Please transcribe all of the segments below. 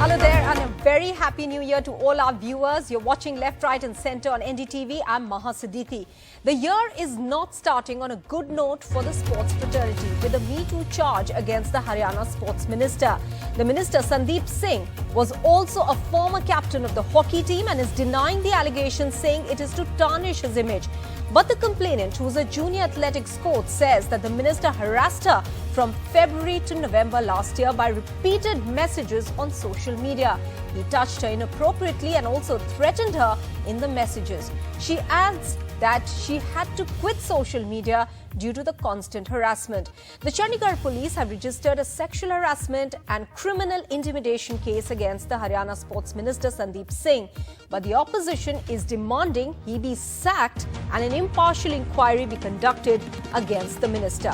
Hello there and a very happy new year to all our viewers. You're watching Left, Right and Centre on NDTV. I'm Maha Siddiqui. The year is not starting on a good note for the sports fraternity with a Me Too charge against the Haryana sports minister. The minister Sandeep Singh was also a former captain of the hockey team and is denying the allegations, saying it is to tarnish his image. But the complainant, who is a junior athletics coach, says that the minister harassed her from February to November last year by repeated messages on social media. He touched her inappropriately and also threatened her in the messages. She adds that she had to quit social media due to the constant harassment. The Chandigarh police have registered a sexual harassment and criminal intimidation case against the Haryana sports minister Sandeep Singh. But the opposition is demanding he be sacked and an impartial inquiry be conducted against the minister.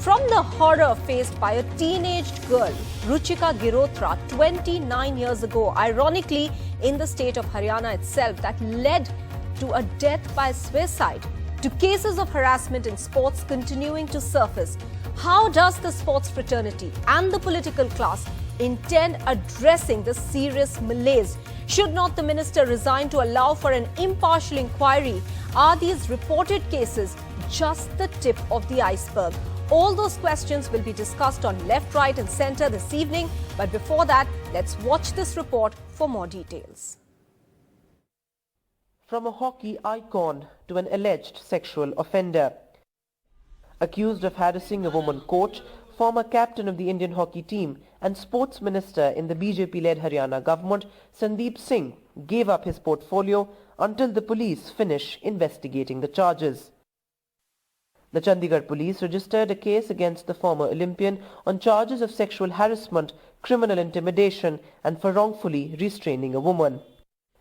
From the horror faced by a teenaged girl, Ruchika Girotra, 29 years ago, ironically in the state of Haryana itself, that led to a death by suicide, to cases of harassment in sports continuing to surface. How does the sports fraternity and the political class intend addressing the serious malaise? Should not the minister resign to allow for an impartial inquiry? Are these reported cases just the tip of the iceberg? All those questions will be discussed on Left, Right and Centre this evening. But before that, let's watch this report for more details. From a hockey icon to an alleged sexual offender. Accused of harassing a woman coach, former captain of the Indian hockey team and sports minister in the BJP-led Haryana government, Sandeep Singh gave up his portfolio until the police finish investigating the charges. The Chandigarh police registered a case against the former Olympian on charges of sexual harassment, criminal intimidation and for wrongfully restraining a woman.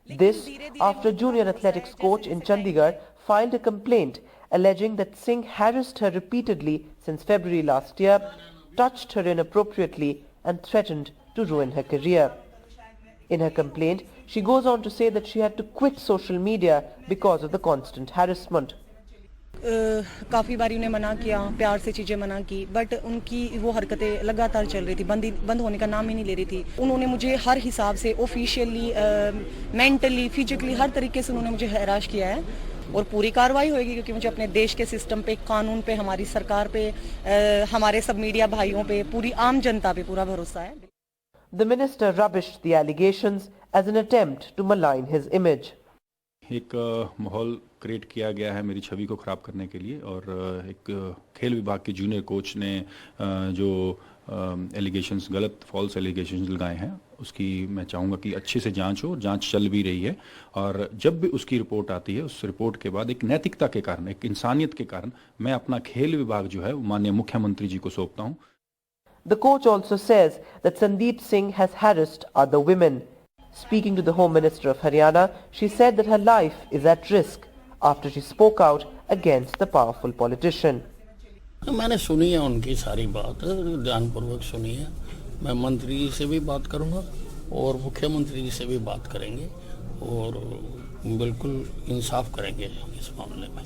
This after a junior athletics coach in Chandigarh filed a complaint alleging that Singh harassed her repeatedly since February last year, touched her inappropriately and threatened to ruin her career. In her complaint, she goes on to say that she had to quit social media because of the constant harassment. काफ़ी बारी उन्हें मना किया, प्यार से चीज़ें मना की, बट उनकी वो हरकतें लगातार चल रही थी, बंद होने का नाम ही नहीं ले रही थी. उन्होंने मुझे हर हिसाब से ऑफिशियली, मेंटली, फिजिकली हर तरीके से उन्होंने मुझे हैरास किया है और पूरी कार्रवाई होगी क्योंकि मुझे अपने देश के सिस्टम पे, कानून पे, हमारी सरकार पे, हमारे सब मीडिया भाइयों पे, पूरी आम जनता पे पूरा भरोसा है. The minister rubbished the allegations as an attempt to malign his image. एक माहौल क्रिएट किया गया है मेरी छवि को ख़राब करने के लिए और एक खेल विभाग के जूनियर कोच ने जो एलिगेशंस, गलत फॉल्स एलिगेशंस लगाए हैं, उसकी मैं चाहूँगा कि अच्छे से जांच हो. जांच चल भी रही है और जब भी उसकी रिपोर्ट आती है, उस रिपोर्ट के बाद एक नैतिकता के कारण, एक इंसानियत के कारण मैं अपना खेल विभाग जो है माननीय मुख्यमंत्री जी को सौंपता हूँ. The coach also says that Sandeep Singh has harassed other women. Speaking to the Home Minister of Haryana, she said that her life is at risk after she spoke out against the powerful politician. मैंने सुनी है उनकी सारी बात, ध्यानपूर्वक सुनी है. मैं मंत्री जी से भी बात करूंगा और मुख्यमंत्री जी से भी बात करेंगे और बिल्कुल इंसाफ करेंगे इस मामले में.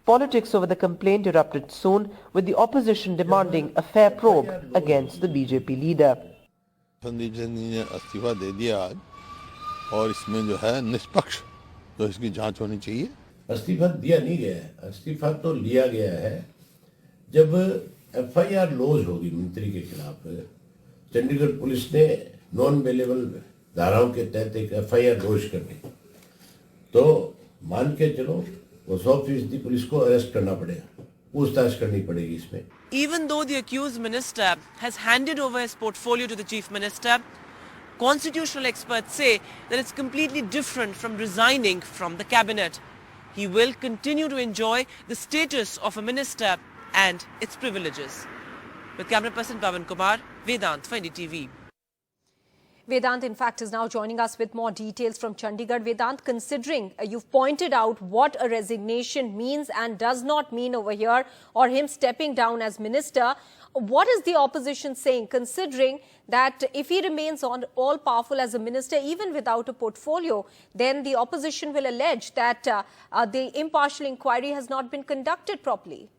Politics over the complaint erupted soon, with the opposition demanding a fair probe against the BJP leader. Sandeep Singh ने इस्तीफा दे दिया आज और इसमें जो है निष्पक्ष तो इसकी जांच होनी चाहिए. इस्तीफा दिया नहीं गया है, इस्तीफा तो लिया गया है जब एफआईआर लॉज होगी मंत्री के खिलाफ. चंडीगढ़ पुलिस ने नॉन बेलेबल धाराओं के तहत एक एफआईआर लॉज कर दी तो मान के चलो वो 100% पुलिस को अरेस्ट करना पड़ेगा, पूछताछ करनी पड़ेगी इसमें. Even though the accused minister has handed over his portfolio to the chief minister, constitutional experts say that it's completely different from resigning from the cabinet. He will continue to enjoy the status of a minister and its privileges. With camera person Pavan Kumar, Vedant for NDTV. Vedant, in fact, is now joining us with more details from Chandigarh. Vedant, considering you've pointed out what a resignation means and does not mean over here, or him stepping down as minister, what is the opposition saying, considering that if he remains all-powerful as a minister, even without a portfolio, then the opposition will allege that the impartial inquiry has not been conducted properly?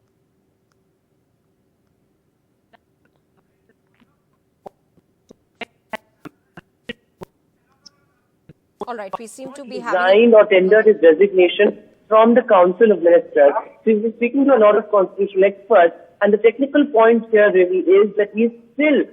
All right, we seem to be resigned or tendered his resignation from the Council of Ministers. So he's been speaking to a lot of constitutional experts, and the technical point here really is that he's still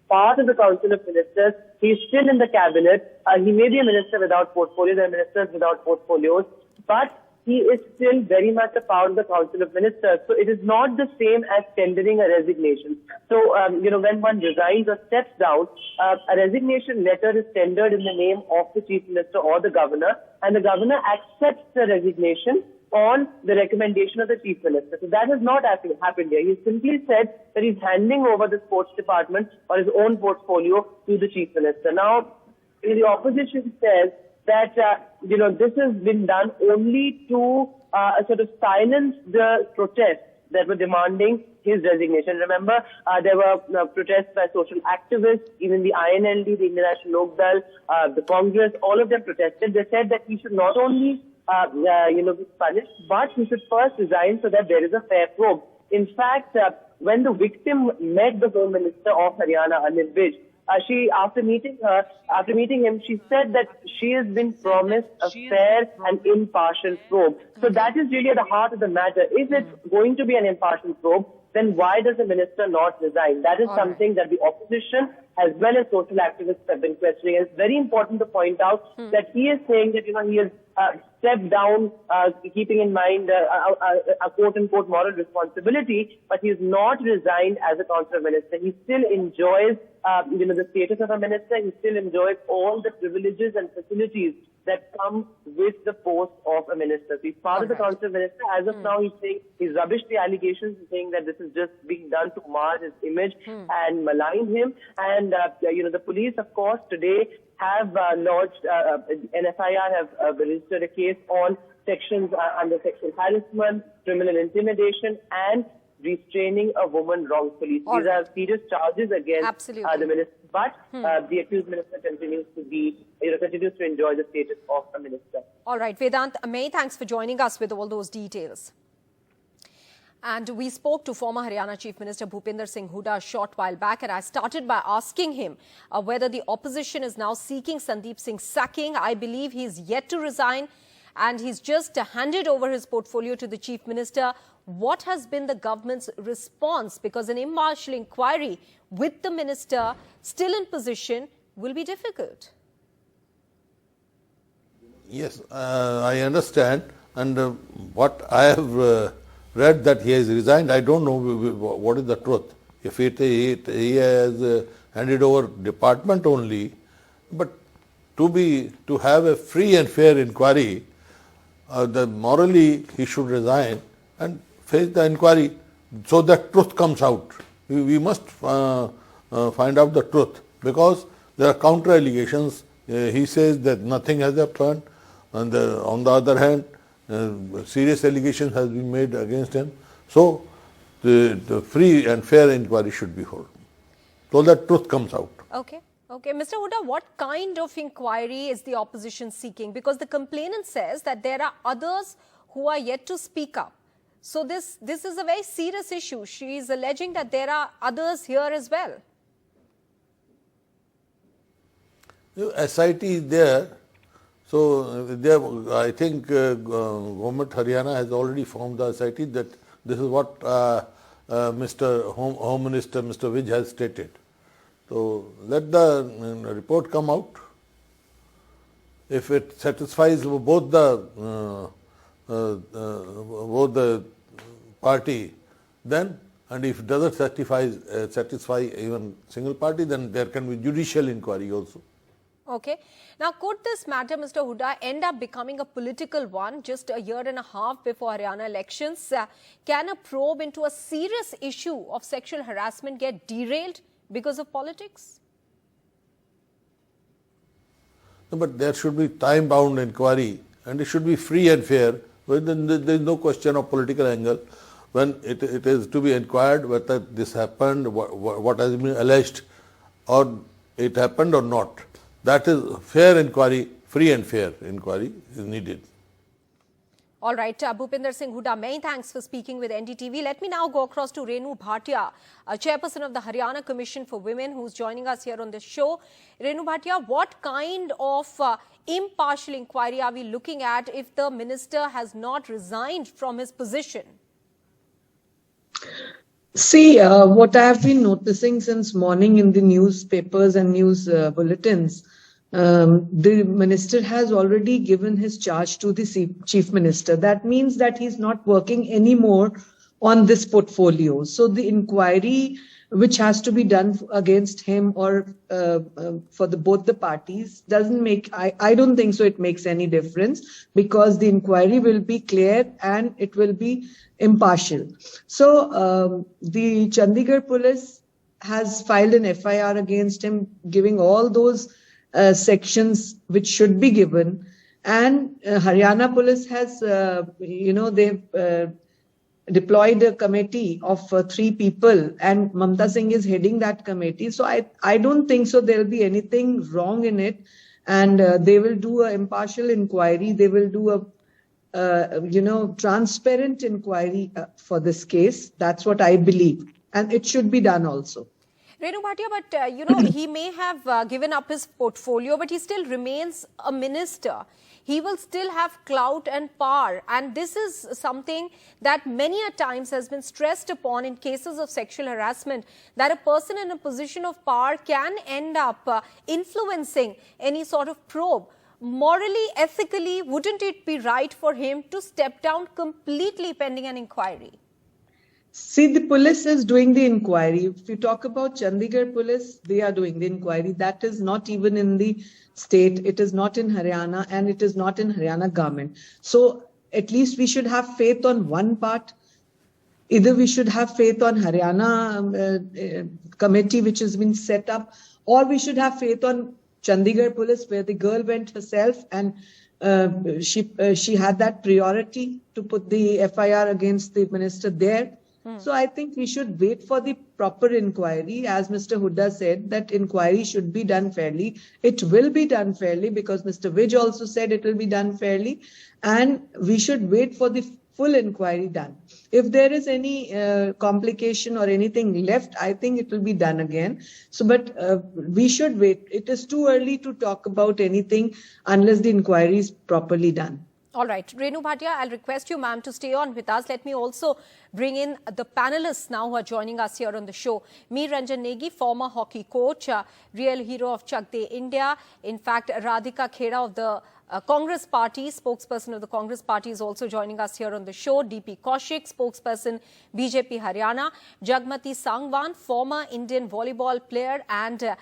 part of the Council of Ministers. He's still in the cabinet. He may be a minister without portfolio. There are ministers without portfolios, but he is still very much a part of the Council of Ministers. So it is not the same as tendering a resignation. So, when one resigns or steps down, a resignation letter is tendered in the name of the Chief Minister or the Governor, and the Governor accepts the resignation on the recommendation of the Chief Minister. So that has not happened here. He simply said that he's handing over the sports department or his own portfolio to the Chief Minister. Now, the opposition says that, this has been done only to sort of silence the protests that were demanding his resignation. Remember, there were protests by social activists, even the INLD, the Indian National Lok Dal, the Congress, all of them protested. They said that he should not only, be punished, but he should first resign so that there is a fair probe. In fact, when the victim met the Home Minister of Haryana, Anil Vij, after meeting him, she said that she has been promised a fair and impartial probe. So that is really at the heart of the matter. If it's going to be an impartial probe, then why does the minister not resign? That is something that the opposition as well as social activists have been questioning. And it's very important to point out that he is saying that, he has stepped down, keeping in mind a quote-unquote moral responsibility, but he has not resigned as a council minister. He still enjoys, the status of a minister. He still enjoys all the privileges and facilities that come with the post of a minister. So he's part of the council minister. As of now, he's saying he's rubbished the allegations, he's saying that this is just being done to mar his image and malign him. And, the police, of course, today have lodged, NFIR have registered a case on sections under sexual harassment, criminal intimidation, and restraining a woman wrongfully. These are serious charges against the minister. But the accused minister continues to enjoy the status of a minister. All right, Vedant, many thanks for joining us with all those details. And we spoke to former Haryana Chief Minister Bhupinder Singh Hooda a short while back, and I started by asking him whether the opposition is now seeking Sandeep Singh's sacking. I believe he's yet to resign, and he's just handed over his portfolio to the Chief Minister. What has been the government's response? Because an impartial inquiry with the minister still in position will be difficult. Yes, I understand. And what I have read that he has resigned, I don't know what is the truth. If he has handed over department only, but to have a free and fair inquiry, morally he should resign and face the inquiry so that truth comes out. We must find out the truth, because there are counter allegations. He says that nothing has happened, and on the other hand, serious allegations has been made against him. So the free and fair inquiry should be held, so that truth comes out. Okay. Mr. Hooda, what kind of inquiry is the opposition seeking? Because the complainant says that there are others who are yet to speak up. So this is a very serious issue. She is alleging that there are others here as well. SIT is there. So I think Government Haryana has already formed the SIT, that this is what Mr. Home Minister Mr. Vij has stated. So let the report come out. If it satisfies both the party, then, and if it doesn't satisfy even single party, then there can be judicial inquiry also. Okay. Now, could this matter, Mr. Hooda, end up becoming a political one just a year and a half before Haryana elections? Can a probe into a serious issue of sexual harassment get derailed because of politics? No, but there should be time-bound inquiry, and it should be free and fair. Well, then there is no question of political angle. When it is to be inquired whether this happened, what has been alleged, or it happened or not. That is fair inquiry, free and fair inquiry is needed. All right, Bhupinder Singh Hooda, many thanks for speaking with NDTV. Let me now go across to Renu Bhatia, chairperson of the Haryana Commission for Women, who's joining us here on the show. Renu Bhatia, what kind of impartial inquiry are we looking at if the minister has not resigned from his position? See, what I have been noticing since morning in the newspapers and news bulletins, the minister has already given his charge to the chief minister. That means that he's not working anymore on this portfolio. So the inquiry which has to be done against him or for both the parties doesn't make, I don't think so it makes any difference, because the inquiry will be clear and it will be impartial. So the Chandigarh police has filed an FIR against him, giving all those sections which should be given, and Haryana police has, they've deployed a committee of 3 people, and Mamta Singh is heading that committee. So I don't think so there will be anything wrong in it, and they will do an impartial inquiry. They will do a transparent inquiry for this case. That's what I believe, and it should be done also. Renu Bhatia, but he may have given up his portfolio, but he still remains a minister. He will still have clout and power, and this is something that many a times has been stressed upon in cases of sexual harassment, that a person in a position of power can end up influencing any sort of probe. Morally, ethically, wouldn't it be right for him to step down completely pending an inquiry? See, the police is doing the inquiry. If you talk about Chandigarh police, they are doing the inquiry. That is not even in the state. It is not in Haryana, and it is not in Haryana government. So at least we should have faith on one part. Either we should have faith on Haryana committee which has been set up, or we should have faith on Chandigarh police, where the girl went herself and she had that priority to put the FIR against the minister there. So I think we should wait for the proper inquiry. As Mr. Hooda said, that inquiry should be done fairly. It will be done fairly, because Mr. Vij also said it will be done fairly, and we should wait for the full inquiry done. If there is any complication or anything left, I think it will be done again. So, but we should wait. It is too early to talk about anything unless the inquiry is properly done. All right. Renu Bhatia, I'll request you, ma'am, to stay on with us. Let me also bring in the panelists now who are joining us here on the show. Mir Ranjan Negi, former hockey coach, real hero of Chak De India. In fact, Radhika Khera of the Congress Party, spokesperson of the Congress Party, is also joining us here on the show. DP Kaushik, spokesperson, BJP Haryana. Jagmati Sangwan, former Indian volleyball player and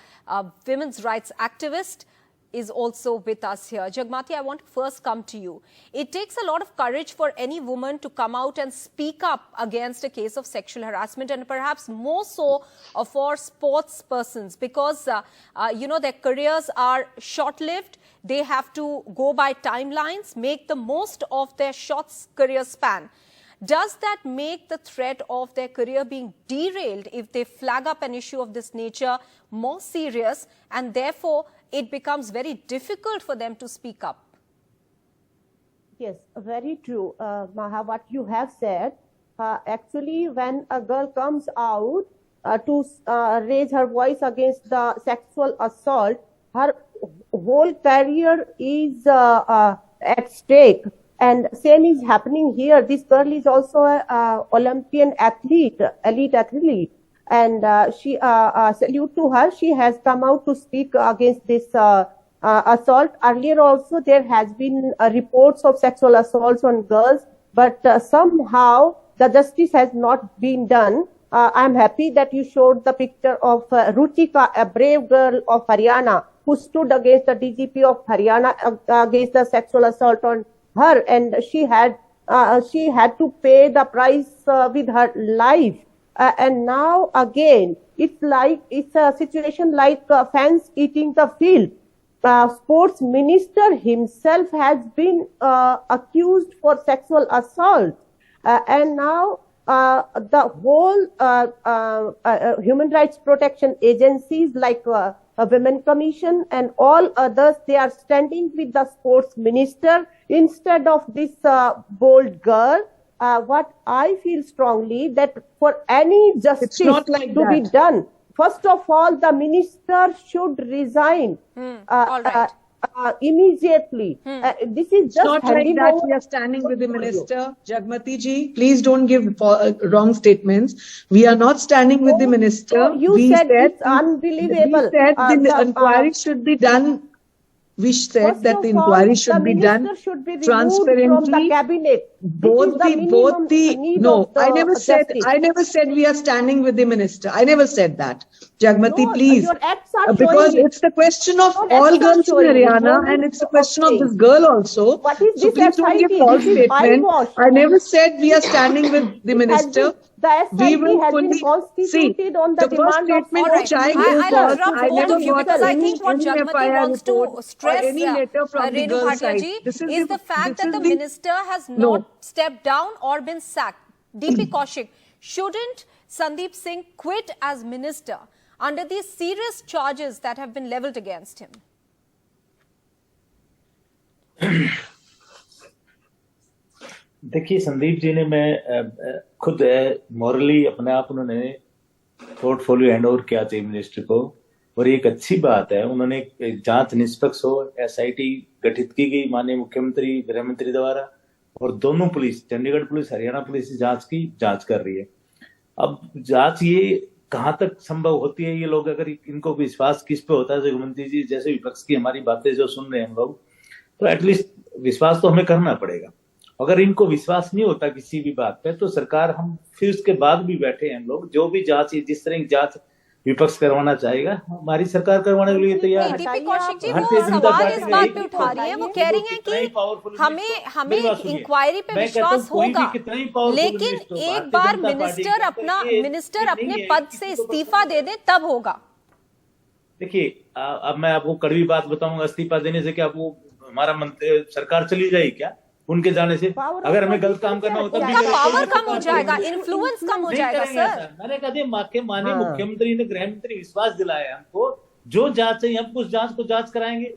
women's rights activist, is also with us here. Jagmati, I want to first come to you. It takes a lot of courage for any woman to come out and speak up against a case of sexual harassment, and perhaps more so for sports persons, because their careers are short-lived. They have to go by timelines, make the most of their short career span. Does that make the threat of their career being derailed if they flag up an issue of this nature more serious, and therefore it becomes very difficult for them to speak up? Yes, very true, Maha, what you have said. Actually, when a girl comes out to raise her voice against the sexual assault, her whole career is at stake. And same is happening here. This girl is also an Olympian athlete, elite athlete. And she salute to her. She has come out to speak against this assault. Earlier also there has been reports of sexual assaults on girls, but somehow the justice has not been done. I'm happy that you showed the picture of Ruchika, a brave girl of Haryana, who stood against the DGP of Haryana against the sexual assault on her, and she had to pay the price with her life. And now again, it's a situation like fans eating the field. Sports minister himself has been accused for sexual assault, and now the whole human rights protection agencies like a Women Commission and all others, they are standing with the sports minister instead of this bold girl. What I feel strongly that for any justice not like to be that. done, first of all, the minister should resign all right. immediately. This is just Not like handing that. over We are standing with the minister. Jagmati ji, please don't give wrong statements. We are not standing with the minister. Oh, you we said it's we unbelievable. said the inquiry should be done. We said First that of the all, inquiry should be done the minister should be removed transparently. from the cabinet. Both the no, I never said we are standing with the minister. I never said that. Jagmati, No, please, your acts are because showing it. it's the question of Your all acts are girls in showing it. Haryana, No and need it's a of question of saying. this girl also. What is So this please don't give SIT? false This is statement. eyewash. I never said we are standing with the minister. The We SIT will has fully been constituted on the the first demand of statement All right. which I I'll gave was interrupt I both never of you got because I any think what Jagmati FIR wants to report stress, or any letter from the Renu girl's Bhatia side. ji, This is the fact that the the minister has not stepped down or been sacked. DP Kaushik, shouldn't Sandeep Singh quit as minister under these serious charges that have been leveled against him? देखिए संदीप जी ने मैं खुद morally अपने आप उन्होंने portfolio hand over किया chief minister को और ये एक अच्छी बात है। उन्होंने जांच निष्पक्ष हो, एसआईटी गठित की गई माननीय मुख्यमंत्री गृह मंत्री द्वारा और दोनों police, Chandigarh police, Haryana police जांच कर रही है। अब जांच ये कहां तक संभव होती है, ये लोग अगर इनको विश्वास किस पे होता है, जगमंत्री जी जैसे विपक्ष की हमारी बातें जो सुन रहे हैं हम लोग, तो एटलीस्ट विश्वास तो हमें करना पड़ेगा। अगर इनको विश्वास नहीं होता किसी भी बात पे तो सरकार, हम फिर उसके बाद भी बैठे हैं हम लोग, जो भी जांच जिस तरह की जांच विपक्ष करवाना चाहेगा हमारी सरकार करवाने के लिए तैयार है। दीपी कौशिक जी वो सवाल इस बात पे उठा रही है, वो कह रही हैं कि हमें इंक्वायरी पे विश्वास होगा, लेकिन एक बार मिनिस्टर अपने पद से इस्तीफा दे दे तब होगा। देखिए अब मैं आपको कड़वी बात बताऊंगा, इस्तीफा देने से क्या वो हमारा सरकार चली जाएगी क्या उनके जाने से? अगर हमें गलत काम करना होता है पावर कम हो जाएगा, इन्फ्लुएंस कम हो जाएगा। सर मैंने कहा माननीय मुख्यमंत्री ने, गृह मंत्री विश्वास दिलाया हमको, जो जांच चाहिए हम उस जांच को जांच कराएंगे।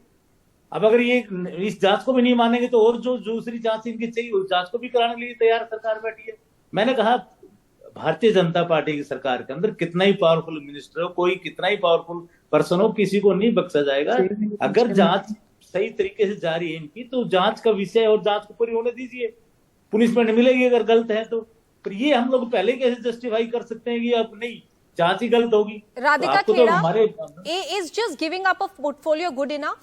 अब अगर ये इस जांच को भी नहीं मानेंगे तो और जो दूसरी जांच इनकी चाहिए उस जांच को भी कराने के लिए तैयार सरकार बैठी है। मैंने कहा भारतीय जनता पार्टी की सरकार के अंदर कितना ही पावरफुल मिनिस्टर हो, कोई कितना ही पावरफुल पर्सन हो, किसी को नहीं बख्शा जाएगा। अगर जांच सही तरीके से जारी है इनकी तो जांच का विषय और जांच को पूरी होने दीजिए, पुनिशमेंट मिलेगी अगर गलत है तो। पर ये हम लोग पहले कैसे जस्टिफाई कर सकते हैं कि अब नहीं जांच ही गलत होगी? राधिका तो Kheda, is just giving up a portfolio good enough?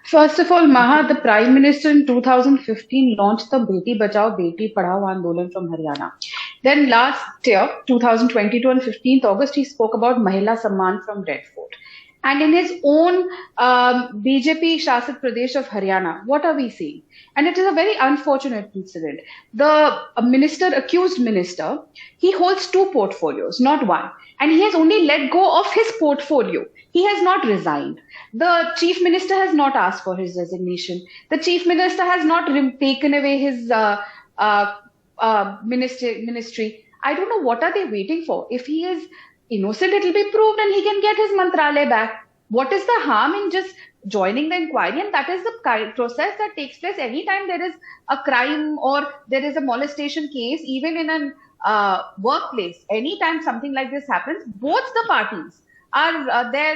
First of all, Maha, the Prime Minister in 2015 launched the Beti Bachao Beti Padhao Andolan from Haryana. Then last year, 2022 on 15th August, he spoke about Mahila Samman from Red Fort. And in his own BJP Shasat Pradesh of Haryana, what are we seeing? And it is a very unfortunate incident. The accused minister, he holds 2 portfolios, not 1. And he has only let go of his portfolio. He has not resigned. The chief minister has not asked for his resignation. The chief minister has not taken away his ministry. I don't know what are they waiting for. If he is innocent, it will be proved and he can get his mantralaya back. What is the harm in just joining the inquiry? And that is the process that takes place anytime there is a crime or there is a molestation case, even in a workplace. Anytime something like this happens, both the parties are their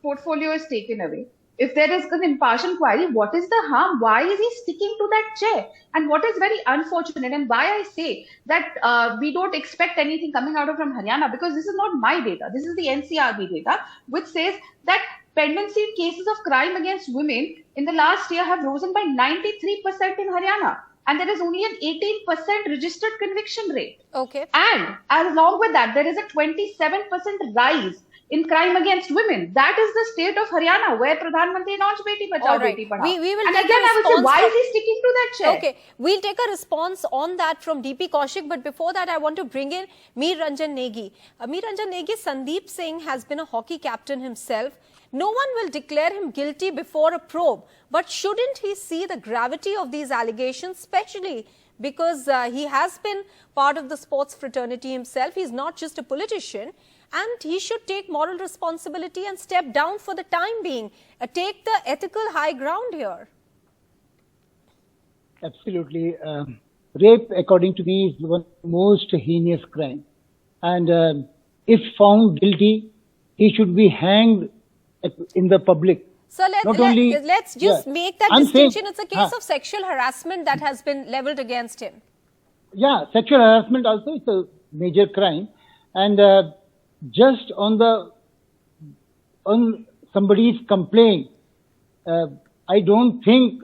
portfolio is taken away. If there is an impartial inquiry, what is the harm? Why is he sticking to that chair? And what is very unfortunate, and why I say that we don't expect anything coming out of from Haryana, because this is not my data. This is the NCRB data, which says that pendency in cases of crime against women in the last year have risen by 93% in Haryana. And there is only an 18% registered conviction rate. Okay. And along with that, there is a 27% rise in crime against women. That is the state of Haryana, where Pradhan Mantri launched Beti Bachao, Beti Padhao. We will and take again, a I will say, why from... is he sticking to that chair? Okay, we'll take a response on that from DP Kaushik, but before that, I want to bring in Meer Ranjan Negi. Meer Ranjan Negi, Sandeep Singh has been a hockey captain himself. No one will declare him guilty before a probe, but shouldn't he see the gravity of these allegations, especially because he has been part of the sports fraternity himself? He's not just a politician. And he should take moral responsibility and step down for the time being. Take the ethical high ground here. absolutely. Rape, according to me, is one most heinous crime. And if found guilty, he should be hanged in the public. So let's just make that distinction. It's a case of sexual harassment that has been leveled against him. Yeah, sexual harassment also is a major crime. And just on somebody's complaint, I don't think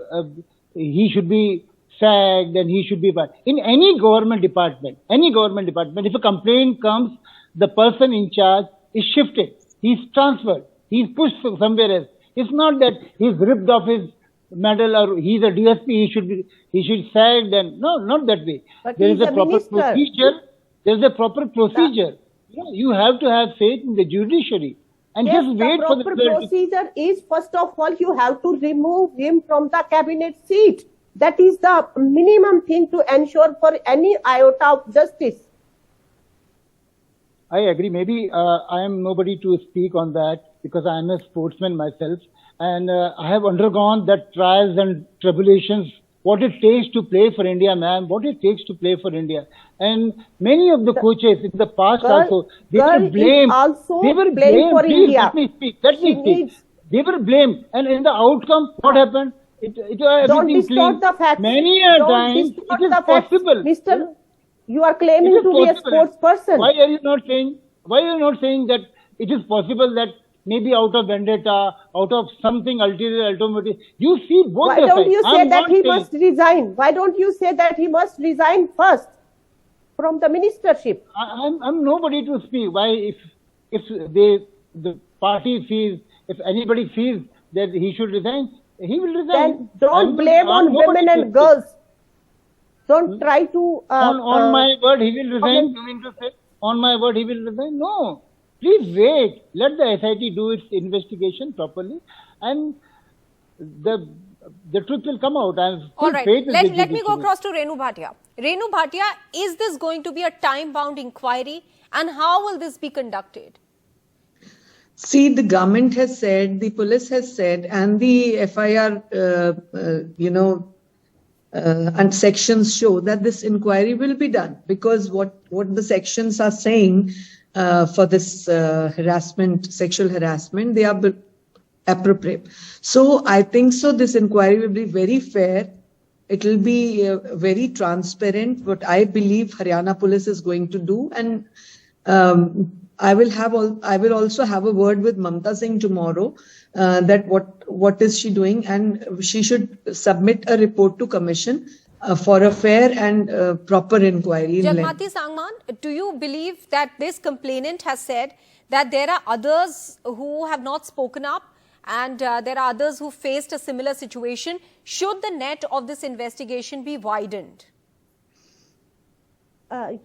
he should be sacked and he should be banned. In any government department, if a complaint comes, the person in charge is shifted. He's transferred. He's pushed somewhere else. It's not that he's ripped off his medal or he's a DSP. He should sacked and no, not that way. But there is a proper procedure. There is a proper procedure. You have to have faith in the judiciary and just wait for the procedure is, first of all, you have to remove him from the cabinet seat. That is the minimum thing to ensure for any iota of justice. I agree. Maybe I am nobody to speak on that because I am a sportsman myself. And I have undergone that trials and tribulations, what it takes to play for India, ma'am, what it takes to play for India. And many of the coaches in the past also, they were blamed. They were blamed for Please, India. Let me speak. They were blamed. And in the outcome, what happened? Don't distort the facts. Many a time, it is possible. Mister, you are claiming to be a sports person. Why are you not saying that it is possible that maybe out of vendetta, out of something ulterior, you see both Why the don't sides. you say that he must resign? Why don't you say that he must resign first from the ministership? I'm nobody to speak. Why, if the party feels, if anybody feels that he should resign, he will resign. Then don't blame on women and girls. Don't try to... on my word, he will resign. You mean to say, on my word, he will resign? No. Please wait. Let the SIT do its investigation properly, and the truth will come out. All right. Let me go across to Renu Bhatia. Renu Bhatia, is this going to be a time-bound inquiry, and how will this be conducted? See, the government has said, the police has said, and the FIR, and sections show that this inquiry will be done, because what the sections are saying for this harassment, sexual harassment, they are appropriate. So I think so this inquiry will be very fair. It will be very transparent, what I believe Haryana police is going to do. And I will also have a word with Mamta Singh tomorrow that what is she doing, and she should submit a report to commission for a fair and proper inquiry. Jagmati Sangman, do you believe that this complainant has said that there are others who have not spoken up and there are others who faced a similar situation? Should the net of this investigation be widened?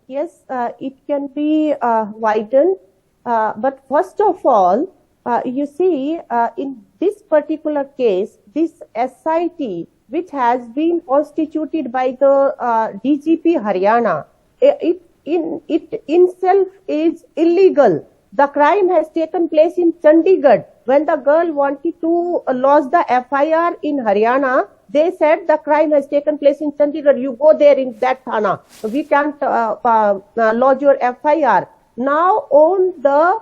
Yes, it can be widened. But first of all, you see, in this particular case, this SIT, which has been constituted by the DGP Haryana, it itself is illegal. The crime has taken place in Chandigarh. When the girl wanted to lodge the FIR in Haryana, they said the crime has taken place in Chandigarh. You go there in that thana. We can't lodge your FIR. Now, on the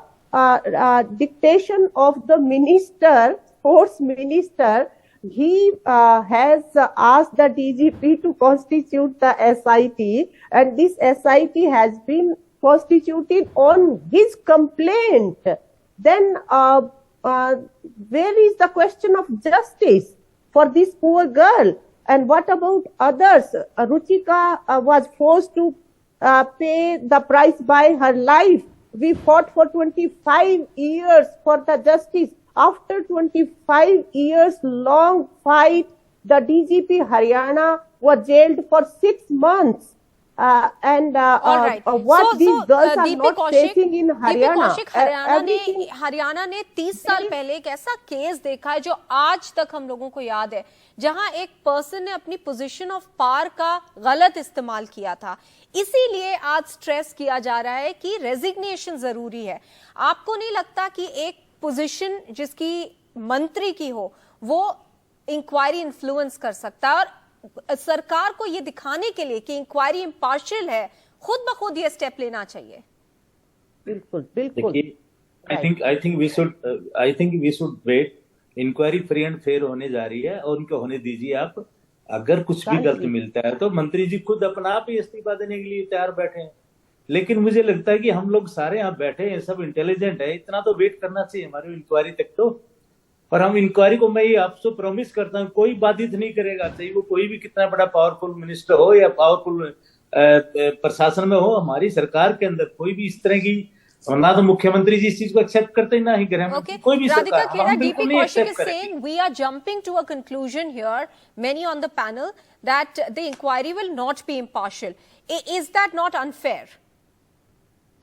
dictation of the minister, sports minister, he has asked the DGP to constitute the SIT, and this SIT has been constituted on his complaint. Then where is the question of justice for this poor girl? And what about others? Ruchika was forced to pay the price by her life. We fought for 25 years for the justice. After 25 years long fight, the DGP Haryana was jailed for 6 months. What these girls are not facing in Haryana. Haryana ने 30 साल पहले एक ऐसा case देखा है जो आज तक हम लोगों को याद है, जहां एक पर्सन ने अपनी पोजीशन ऑफ पावर का गलत इस्तेमाल किया था। इसीलिए आज स्ट्रेस किया जा रहा है कि रेजिग्नेशन जरूरी है। आपको नहीं लगता कि एक पोजीशन जिसकी मंत्री की हो वो इंक्वायरी इन्फ्लुएंस कर सकता है? और सरकार को ये दिखाने के लिए कि इंक्वायरी इम्पार्शियल है, खुद ब खुद ये स्टेप लेना चाहिए? बिल्कुल बिल्कुल। I think we should wait. Inquiry free and fair होने जा रही है और उनको होने दीजिए आप। अगर कुछ भी गलत मिलता है तो मंत्री जी खुद अपना आप ही इस्तीफा देने के लिए तैयार बैठे हैं। लेकिन मुझे लगता है कि हम लोग सारे यहाँ बैठे हैं, सब इंटेलिजेंट है, इतना तो वेट करना चाहिए हमारी इंक्वायरी तक तो। और हम इंक्वायरी को, मैं ये आपसे प्रॉमिस करता हूँ, कोई बाधित नहीं करेगा, चाहे वो कोई भी कितना बड़ा पावरफुल मिनिस्टर हो या पावरफुल प्रशासन में हो। हमारी सरकार के अंदर कोई भी इस तरह की, ना तो मुख्यमंत्री जी इस चीज को एक्सेप्ट करते ना ही गृहमंत्री, कोई भी सरकार, हम बिल्कुल नहीं एक्सेप्ट करेंगे। We are jumping to a conclusion here, many on the panel, that the inquiry will not be impartial. Is that not unfair?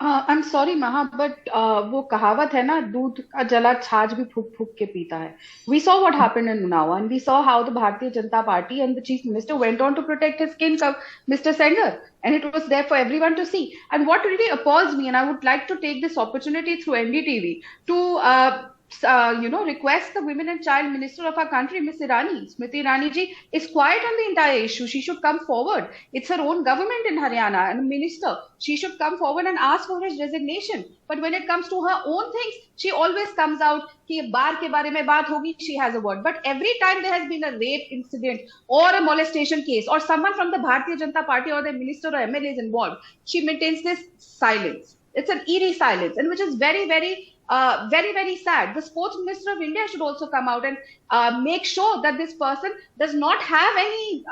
I'm sorry Maha, but वो कहावत है ना, दूध का जला छाछ भी फूक फूक के पीता है। We saw what happened in Unnao and we saw how the Bharatiya Janata Party and the Chief Minister went on to protect his king, Mr. Singh, and it was there for everyone to see. And what really appalls me, and I would like to take this opportunity through NDTV to request the Women and Child Minister of our country, Ms. Smriti Irani ji, is quiet on the entire issue. She should come forward. It's her own government in Haryana and a minister. She should come forward and ask for his resignation. But when it comes to her own things, she always comes out कि बार के बारे में बात होगी, she has a word. But every time there has been a rape incident or a molestation case or someone from the Bharatiya Janata Party or the minister or MLA is involved, she maintains this silence. It's an eerie silence, and which is very, very sad. The sports minister of India should also come out and make sure that this person does not have any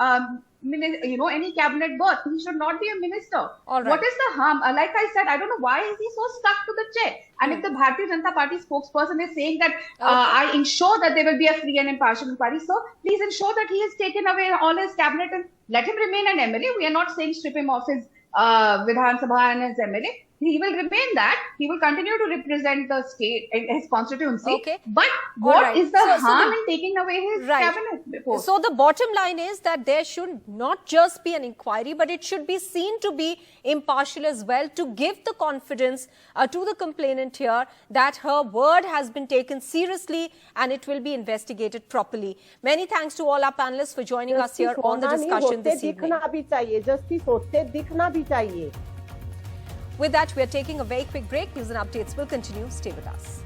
any cabinet berth. He should not be a minister. All right. What is the harm? Like I said, I don't know why is he so stuck to the chair. And if the Bharatiya Janata Party spokesperson is saying that I ensure that there will be a free and impartial inquiry, so please ensure that he has taken away all his cabinet and let him remain an MLA. We are not saying strip him of his Vidhan Sabha and his MLA. He will remain that. He will continue to represent the state, his constituency. Okay. But what is the harm in taking away his cabinet post? So the bottom line is that there should not just be an inquiry, but it should be seen to be impartial as well, to give the confidence to the complainant here that her word has been taken seriously and it will be investigated properly. Many thanks to all our panelists for joining us here on the discussion this evening. With that, we are taking a very quick break. News and updates will continue. Stay with us.